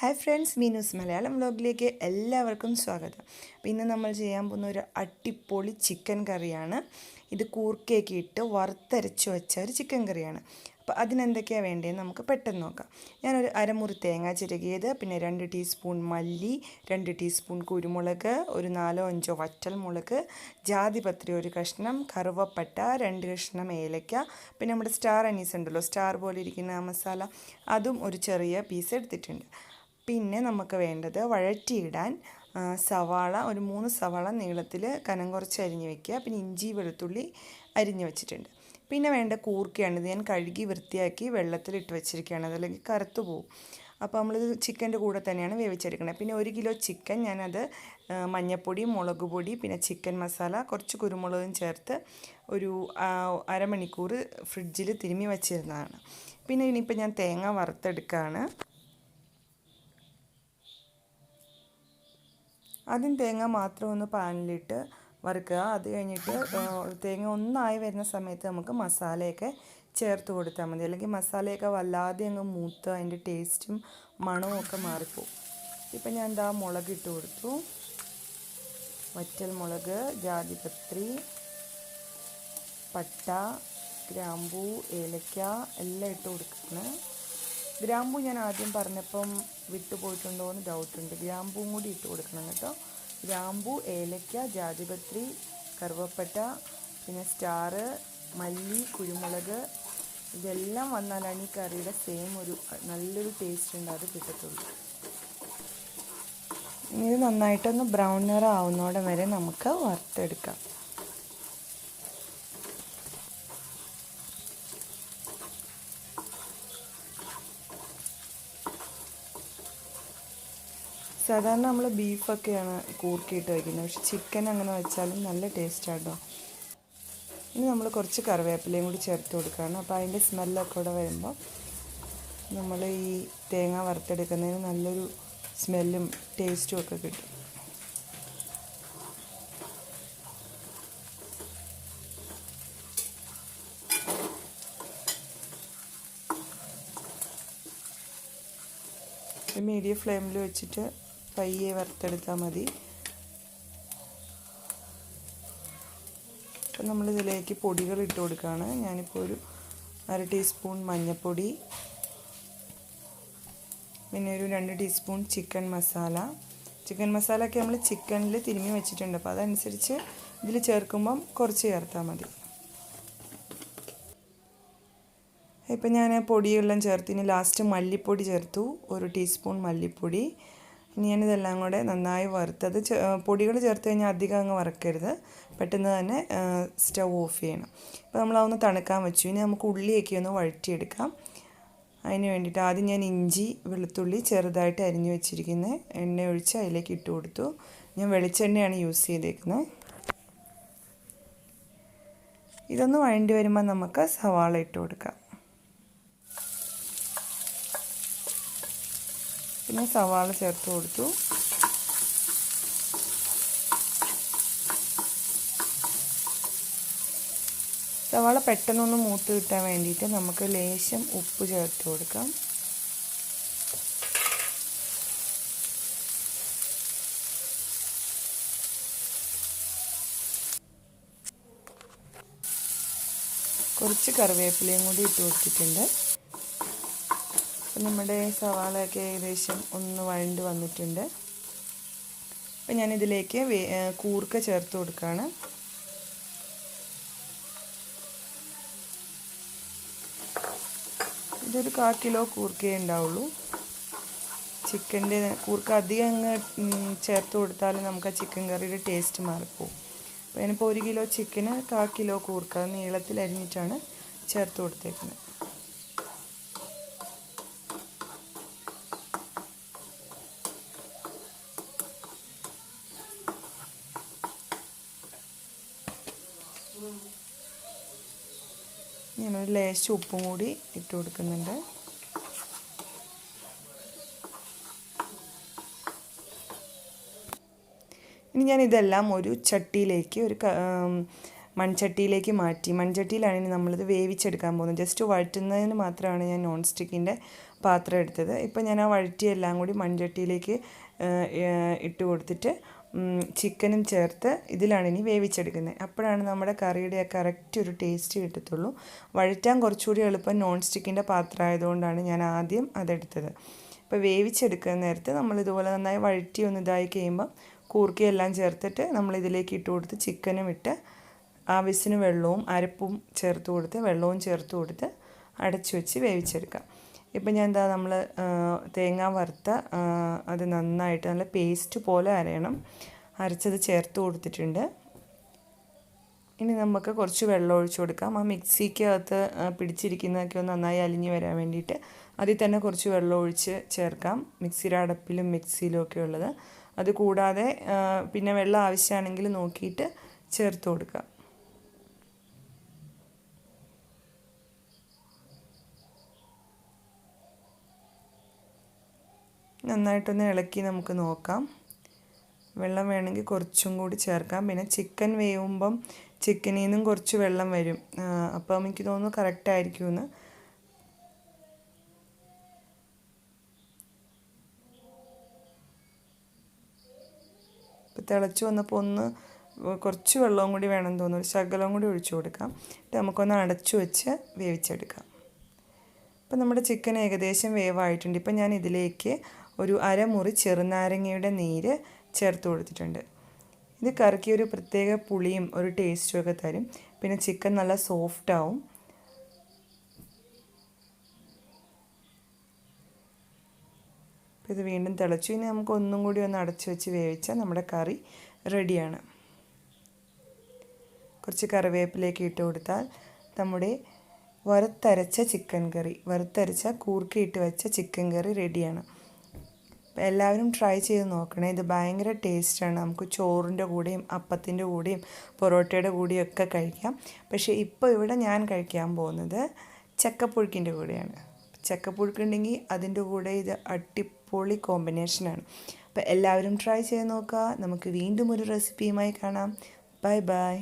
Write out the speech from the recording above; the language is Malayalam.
ഹായ് ഫ്രണ്ട്സ്, മീനൂസ് മലയാളം വ്ലോഗിലേക്ക് എല്ലാവർക്കും സ്വാഗതം. അപ്പോൾ ഇന്ന് നമ്മൾ ചെയ്യാൻ പോകുന്ന ഒരു അടിപൊളി ചിക്കൻ കറിയാണ്. ഇത് കൂർക്കയൊക്കെ ഇട്ട് വറുത്തരച്ച് വെച്ച ഒരു ചിക്കൻ കറിയാണ്. അപ്പോൾ അതിനെന്തൊക്കെയാണ് വേണ്ടതെന്ന് നമുക്ക് പെട്ടെന്ന് നോക്കാം. ഞാനൊരു അരമുറി തേങ്ങ ചിരകിയത്, പിന്നെ 2 ടീസ്പൂൺ മല്ലി, 2 ടീസ്പൂൺ കുരുമുളക്, ഒരു 4-5 വറ്റൽമുളക്, ജാതിപത്രി ഒരു കഷ്ണം, കറുവപ്പട്ട 2 കഷ്ണം, ഏലക്ക, പിന്നെ നമ്മുടെ സ്റ്റാർ അനീസ് ഉണ്ടല്ലോ, സ്റ്റാർ പോലെ ഇരിക്കുന്ന ആ മസാല, അതും ഒരു ചെറിയ പീസ് എടുത്തിട്ടുണ്ട്. പിന്നെ നമുക്ക് വേണ്ടത് വഴറ്റിയിടാൻ സവാള, ഒരു 3 സവാള നീളത്തിൽ കനം കുറച്ച് അരിഞ്ഞ് വെക്കുക. പിന്നെ ഇഞ്ചി വെളുത്തുള്ളി അരിഞ്ഞ് വെച്ചിട്ടുണ്ട്. പിന്നെ വേണ്ട കൂർക്കയാണ്. ഇത് ഞാൻ കഴുകി വൃത്തിയാക്കി വെള്ളത്തിലിട്ട് വെച്ചിരിക്കുകയാണ്, അതല്ലെങ്കിൽ കറുത്തു പോകും. അപ്പോൾ നമ്മളിത് ചിക്കൻ്റെ കൂടെ തന്നെയാണ് വേവിച്ചെടുക്കുന്നത്. പിന്നെ 1 കിലോ ചിക്കൻ ഞാനത് മഞ്ഞൾപ്പൊടി, മുളക് പൊടി, പിന്നെ ചിക്കൻ മസാല, കുറച്ച് കുരുമുളകും ചേർത്ത് ഒരു അരമണിക്കൂർ ഫ്രിഡ്ജിൽ തിരുമ്മി വച്ചിരുന്നതാണ്. പിന്നെ ഇനിയിപ്പോൾ ഞാൻ തേങ്ങ വറുത്തെടുക്കുകയാണ്. ആദ്യം തേങ്ങ മാത്രം ഒന്ന് പാനിലിട്ട് വറുക്കുക. അത് കഴിഞ്ഞിട്ട് തേങ്ങ ഒന്നായി വരുന്ന സമയത്ത് നമുക്ക് മസാലയൊക്കെ ചേർത്ത് കൊടുത്താൽ മതി. അല്ലെങ്കിൽ മസാലയൊക്കെ വല്ലാതെ അങ്ങ് മൂത്ത് അതിൻ്റെ ടേസ്റ്റും മണവും ഒക്കെ മാറിപ്പോവും. ഇപ്പം ഞാൻ എന്താ മുളക് ഇട്ട് കൊടുത്തു. വറ്റൽ മുളക്, ജാതിപത്രി, പട്ട, ഗ്രാമ്പൂ, ഏലക്ക എല്ലാം ഇട്ട് കൊടുക്കണം. ഗ്രാമ്പൂ ഞാൻ ആദ്യം പറഞ്ഞപ്പം വിട്ടുപോയിട്ടുണ്ടോ എന്ന് ഡൗട്ടുണ്ട്. ഗ്രാമ്പൂവും കൂടി ഇട്ട് കൊടുക്കണം കേട്ടോ. ഗ്രാമ്പൂ, ഏലക്ക, ജാതിപത്രി, കറുവപ്പട്ട, പിന്നെ സ്റ്റാർ, മല്ലി, കുരുമുളക്, ഇതെല്ലാം വന്നാലാണ് ഈ കറിയുടെ സെയിം ഒരു നല്ലൊരു ടേസ്റ്റ് ഉണ്ട്, അത് കിട്ടത്തുള്ളൂ. ഇനി ഇത് നന്നായിട്ടൊന്ന് ബ്രൗൺ നിറം ആവുന്നോടെ വരെ നമുക്ക് വറുത്തെടുക്കാം. സാധാരണ നമ്മൾ ബീഫൊക്കെയാണ് കൂർക്കിയിട്ട് വയ്ക്കുന്നത്, പക്ഷെ ചിക്കൻ അങ്ങനെ വെച്ചാലും നല്ല ടേസ്റ്റാണ് കേട്ടോ. ഇനി നമ്മൾ കുറച്ച് കറിവേപ്പിലയും കൂടി ചേർത്ത് കൊടുക്കുകയാണ്. അപ്പോൾ അതിൻ്റെ സ്മെല്ലൊക്കെ കൂടെ വരുമ്പോൾ നമ്മൾ ഈ തേങ്ങ വറുത്തെടുക്കുന്നതിന് നല്ലൊരു സ്മെല്ലും ടേസ്റ്റും ഒക്കെ കിട്ടും. മീഡിയം ഫ്ലെയിമിൽ വെച്ചിട്ട് പയ്യെ വറുത്തെടുത്താൽ മതി. അപ്പം നമ്മളിതിലേക്ക് പൊടികൾ ഇട്ട് കൊടുക്കുകയാണ്. ഞാനിപ്പോൾ ഒരു 1/2 ടീസ്പൂൺ മഞ്ഞൾപ്പൊടി, പിന്നെ ഒരു 2 ടീസ്പൂൺ ചിക്കൻ മസാല. ചിക്കൻ മസാലയൊക്കെ നമ്മൾ ചിക്കനിൽ തിരുമ്മി വെച്ചിട്ടുണ്ട്, അപ്പോൾ അതനുസരിച്ച് ഇതിൽ ചേർക്കുമ്പം കുറച്ച് ചേർത്താൽ മതി. ഇപ്പം ഞാൻ പൊടിയെല്ലാം ചേർത്ത് ഇനി ലാസ്റ്റ് മല്ലിപ്പൊടി ചേർത്തു, 1 ടീസ്പൂൺ മല്ലിപ്പൊടി. ഇനി ഞാനിതെല്ലാം കൂടെ നന്നായി വറുത്തത്. പൊടികൾ ചേർത്ത് കഴിഞ്ഞാൽ അധികം അങ്ങ് വറക്കരുത്, പെട്ടെന്ന് തന്നെ സ്റ്റവ് ഓഫ് ചെയ്യണം. അപ്പോൾ നമ്മളതൊന്ന് തണുക്കാൻ വെച്ചു. ഇനി നമുക്ക് ഉള്ളിയൊക്കെ ഒന്ന് വഴറ്റിയെടുക്കാം. അതിന് വേണ്ടിയിട്ട് ആദ്യം ഞാൻ ഇഞ്ചി വെളുത്തുള്ളി ചെറുതായിട്ട് അരിഞ്ഞു വെച്ചിരിക്കുന്നത് എണ്ണ ഒഴിച്ച് അതിലേക്ക് ഇട്ട് കൊടുത്തു. ഞാൻ വെളിച്ചെണ്ണയാണ് യൂസ് ചെയ്തേക്കുന്നത്. ഇതൊന്ന് വഴണ്ടി വരുമ്പോൾ നമുക്ക് സവാള ഇട്ട് കൊടുക്കാം. പിന്നെ സവാള ചേർത്ത് കൊടുത്തു. സവാള പെട്ടെന്നൊന്ന് മൂത്ത് കിട്ടാൻ വേണ്ടിയിട്ട് നമുക്ക് ലേശം ഉപ്പ് ചേർത്ത് കൊടുക്കാം. കുറച്ച് കറിവേപ്പിലയും കൂടി ഇട്ട് കൊടുത്തിട്ടുണ്ട്. അപ്പം നമ്മുടെ സവാളയൊക്കെ ഏകദേശം ഒന്ന് വഴണ്ട് വന്നിട്ടുണ്ട്. അപ്പം ഞാനിതിലേക്ക് കൂർക്ക ചേർത്ത് കൊടുക്കുകയാണ്. ഇതൊരു 1/4 കിലോ കൂർക്കയേ ഉണ്ടാവുള്ളൂ. ചിക്കൻ്റെ കൂർക്ക അധികം അങ്ങ് ചേർത്ത് കൊടുത്താൽ നമുക്ക് ആ ചിക്കൻ കറിയുടെ ടേസ്റ്റ് മാറിപ്പോവും. അപ്പോൾ ഞാനിപ്പോൾ 1 കിലോ ചിക്കന് 1/4 കിലോ കൂർക്ക നീളത്തിൽ അരിഞ്ഞിട്ടാണ് ചേർത്ത് കൊടുത്തേക്കുന്നത്. ഞാനൊരു ലേശം ഉപ്പും കൂടി ഇട്ട് കൊടുക്കുന്നുണ്ട്. ഇനി ഞാനിതെല്ലാം ഒരു ചട്ടിയിലേക്ക് ഒരു മൺചട്ടിയിലേക്ക് മാറ്റി. മൺചട്ടിയിലാണ് ഇനി നമ്മളിത് വേവിച്ചെടുക്കാൻ പോകുന്നത്. ജസ്റ്റ് വഴറ്റുന്നതിന് മാത്രമാണ് ഞാൻ നോൺ സ്റ്റിക്കിൻ്റെ പാത്രം എടുത്തത്. ഇപ്പം ഞാൻ ആ വഴറ്റിയെല്ലാം കൂടി മൺചട്ടിയിലേക്ക് ഇട്ട് കൊടുത്തിട്ട് ചിക്കനും ചേർത്ത് ഇതിലാണ് ഇനി വേവിച്ചെടുക്കുന്നത്. അപ്പോഴാണ് നമ്മുടെ കറിയുടെ കറക്റ്റ് ഒരു ടേസ്റ്റ് കിട്ടത്തുള്ളൂ. വഴറ്റാൻ കുറച്ചുകൂടി എളുപ്പം നോൺ സ്റ്റിക്കിൻ്റെ പാത്രം ആയതുകൊണ്ടാണ് ഞാൻ ആദ്യം അതെടുത്തത്. അപ്പോൾ വേവിച്ചെടുക്കുന്ന നേരത്ത് നമ്മളിതുപോലെ നന്നായി വഴറ്റി ഒന്ന് ഇതായി കഴിയുമ്പോൾ കൂർക്കയെല്ലാം ചേർത്തിട്ട് നമ്മളിതിലേക്ക് ഇട്ട് കൊടുത്ത് ചിക്കനും ഇട്ട് ആവശ്യത്തിന് വെള്ളവും അരപ്പും ചേർത്ത് കൊടുത്ത് വെള്ളവും ചേർത്ത് കൊടുത്ത് അടച്ചു വെച്ച് വേവിച്ചെടുക്കാം. ഇപ്പം ഞാൻ എന്താ നമ്മൾ തേങ്ങ വറുത്ത അത് നന്നായിട്ട് നല്ല പേസ്റ്റ് പോലെ അരയണം. അരച്ചത് ചേർത്ത് കൊടുത്തിട്ടുണ്ട്. ഇനി നമുക്ക് കുറച്ച് വെള്ളം ഒഴിച്ചു കൊടുക്കാം. ആ മിക്സിക്കകത്ത് പിടിച്ചിരിക്കുന്നതൊക്കെ ഒന്ന് നന്നായി അലിഞ്ഞ് വരാൻ വേണ്ടിയിട്ട് അതിൽ തന്നെ കുറച്ച് വെള്ളം ഒഴിച്ച് ചേർക്കാം. മിക്സിയുടെ അടപ്പിലും മിക്സിയിലും ഒക്കെ ഉള്ളത്. അത് കൂടാതെ പിന്നെ വെള്ളം ആവശ്യമാണെങ്കിൽ നോക്കിയിട്ട് ചേർത്ത് കൊടുക്കാം. നന്നായിട്ടൊന്ന് ഇളക്കി നമുക്ക് നോക്കാം. വെള്ളം വേണമെങ്കിൽ കുറച്ചും കൂടി ചേർക്കാം. പിന്നെ ചിക്കൻ വേവുമ്പം ചിക്കനിൽ നിന്നും കുറച്ച് വെള്ളം വരും. അപ്പം എനിക്ക് തോന്നുന്നു കറക്റ്റായിരിക്കുമെന്ന്. ഇപ്പം തിളച്ച് വന്നപ്പോൾ ഒന്ന് കുറച്ച് വെള്ളവും കൂടി വേണമെന്ന് തോന്നുന്നു. ഒരു ശകലവും കൂടി ഒഴിച്ചു കൊടുക്കാം. എന്നിട്ട് നമുക്കൊന്ന് അടച്ചു വെച്ച് വേവിച്ചെടുക്കാം. ഇപ്പം നമ്മുടെ ചിക്കൻ ഏകദേശം വേവായിട്ടുണ്ട്. ഇപ്പം ഞാൻ ഇതിലേക്ക് ഒരു അരമുറി ചെറുനാരങ്ങയുടെ നീര് ചേർത്ത് കൊടുത്തിട്ടുണ്ട്. ഇത് കറിക്ക് ഒരു പ്രത്യേക പുളിയും ഒരു ടേസ്റ്റും ഒക്കെ തരും. പിന്നെ ചിക്കൻ നല്ല സോഫ്റ്റ് ആവും. ഇത് വീണ്ടും തിളച്ചു. ഇനി നമുക്ക് ഒന്നും കൂടി ഒന്ന് അടച്ചു വെച്ച് വേവിച്ചാൽ നമ്മുടെ കറി റെഡിയാണ്. കുറച്ച് കറിവേപ്പിലേക്ക് ഇട്ട് കൊടുത്താൽ നമ്മുടെ വറുത്തരച്ച ചിക്കൻ കറി, വറുത്തരച്ച കൂർക്കയിട്ട് വെച്ച ചിക്കൻ കറി റെഡിയാണ്. അപ്പോൾ എല്ലാവരും ട്രൈ ചെയ്ത് നോക്കണേ. ഇത് ഭയങ്കര ടേസ്റ്റാണ്. നമുക്ക് ചോറിൻ്റെ കൂടെയും അപ്പത്തിൻ്റെ കൂടെയും പൊറോട്ടയുടെ കൂടെയും ഒക്കെ കഴിക്കാം. പക്ഷേ ഇപ്പോൾ ഇവിടെ ഞാൻ കഴിക്കാൻ പോകുന്നത് ചക്കപ്പുഴുക്കിൻ്റെ കൂടെയാണ്. ചക്കപ്പുഴുക്കുണ്ടെങ്കിൽ അതിൻ്റെ കൂടെ ഇത് അടിപൊളി കോമ്പിനേഷനാണ്. അപ്പോൾ എല്ലാവരും ട്രൈ ചെയ്ത് നോക്കുക. നമുക്ക് വീണ്ടും ഒരു റെസിപ്പിയുമായി കാണാം. Bye bye.